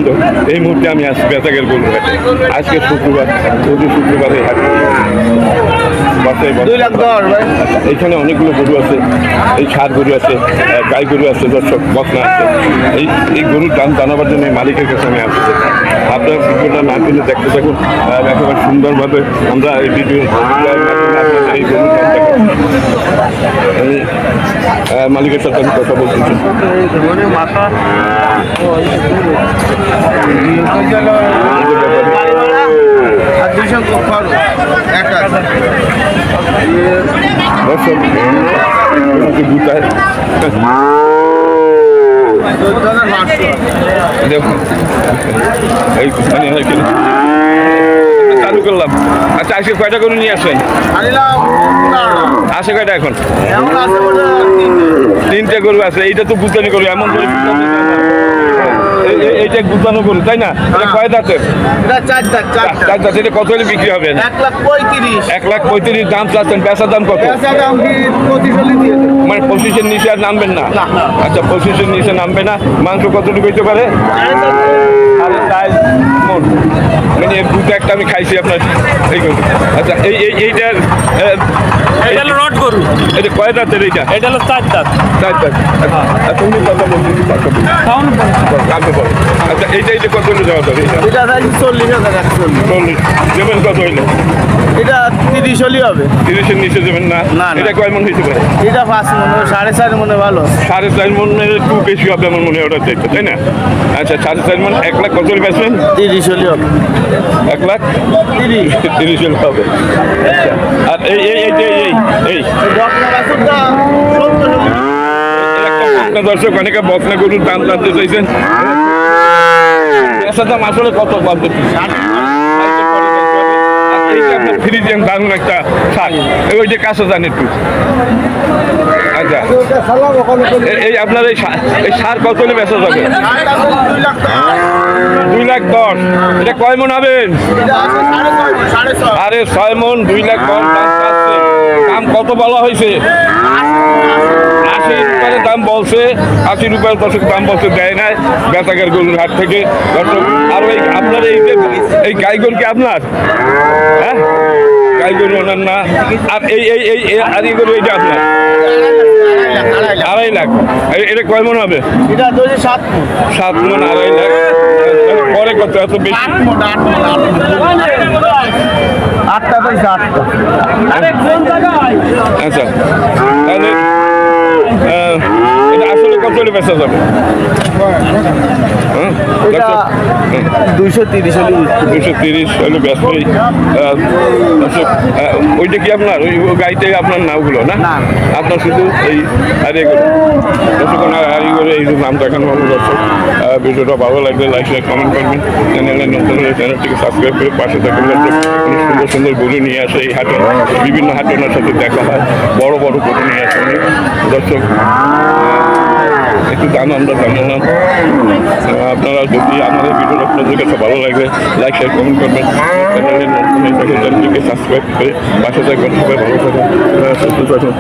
বন্ধু, এই মুহূর্তে আমি আছি বেতাগের গরুর হাটে। আজকে শুক্রবার, প্রতি শুক্রবারে হাট এইখানে অনেকগুলো গরু আছে, এই ষাঁড় গরু আছে, গাই গরু আছে, দর্শক বকনা আছে। এই গরুর দাম জানাবার জন্য মালিকের কাছে আমি আসছি। আপনার ভিডিওটা না কিনে দেখতে থাকুন, একেবারে সুন্দরভাবে আমরা এই ভিডিও এই গরুর দাম দেখেন। আমি মালিকের সাথে আমি কথা বলতেছি। গুতায় দেখুন এই চালু করলাম। আচ্ছা, আজকে কয়টা করে নিয়ে আসেন? আসে কয়টা এখন? তিনটে গরু আছে। এইটা তো গুতানি গরু, এমন করে এইটা গুতানো গরু, তাই না? কয় দাঁতের? চার দাঁত। এটা কত হলে বিক্রি হবে? 1,35,000 দাম চাচ্ছেন। বেচার দাম কত? মানে 25-এর নিচে আর নামবেন না? আচ্ছা, 25-এর নিচে নামবে না। মাংস কতটুকু হইতে পারে? 4.5 মণ। মানে এর দুটো একটা আমি খাইছি আপনার এই গরু। আচ্ছা, এইটার রড গরু, এটা কয় দাঁতের? এটা হলো 4 দাঁত। 4 দাঁত। তুমি কথা বলছি আচ্ছা, এইটা কত হলে যাওয়া যাবে? এটা 40,000। দেবেন কত হইলে? এটা 30 হলেই হবে। 30-এর নিচে দেবেন না? এটা কয় মন হয়েছে? এটা 5 মন, 4.5 মনে ভালো। 4.5 মনের একটু বেশি হবে আমার মনে হয়, ওটা দেখতে, তাই না? আচ্ছা, 4.5 মন 1 লাখ কত হলে বেচবেন? 30 হলেই হবে। 1,30,000 হলে হবে। আচ্ছা, আর দর্শক অনেকে বকনা গরুর দাম জানতে চাইছেন। দাম আসলে কত বলতে ফ্রিজেন দারুণ একটা শাক, ওইটা কাছে জান একটু। আচ্ছা, এই আপনার এই সার কত হলে বেচা যাবে? 2,10,000। এটা কয় মন হবেন? আরে 6 মন, 2,10,000 দাম পাচ্ছে। দাম কত বলা হয়েছে? 80 রুপিয়ার দাম বলছে। 80 রুপিয়ার দর্শক দাম বলছে, দেয় নাই বেতাগের গরুর হাট থেকে দর্শক। আর ওই আপনার এই গাই গরু কি আপনার? হ্যাঁ, গাই গরু ওনার না। আর এই গরু এইটা আপনার? 2.5 লাখ। এটা কয় মন হবে? 7 মন, 2.5 লাখ। পরে কত? এত বেশি? 8টা। আচ্ছা, তাহলে এটা আসলে কত হলে বেচা যাবে? 230 হলে। 230 হলে বেচবেই। ওইটা কি আপনার? ওই গাড়িতে আপনার না? ওগুলো না আপনার, শুধু এই হারিয়ে গেল দর্শক। হারিয়ে করে এই যে নাম দেখানো হলো দর্শক। ভিডিওটা ভালো লাগলে লাইক শেয়ার কমেন্ট করবেন। চ্যানেলে নতুন হলে চ্যানেলটিকে সাবস্ক্রাইব করে পাশে থাকবেন দর্শক। অনেক সুন্দর সুন্দর গরু নিয়ে আসে এই হাটে। বিভিন্ন হাটে ওনার সাথে দেখা হয়। বড় বড় গরু নিয়ে আসে দর্শক। একটু দাম আমরা জানালাম। আপনারা যদি আমাদের ভিডিওটা আপনাদের কাছে ভালো লাগলে লাইক শেয়ার কমেন্ট করবেন। চ্যানেলে নতুন হয়ে থাকে চ্যানেলটিকে সাবস্ক্রাইব করে পাশে থাকবেন। সবাই ভালো থাকুন, সুস্থ থাকুন।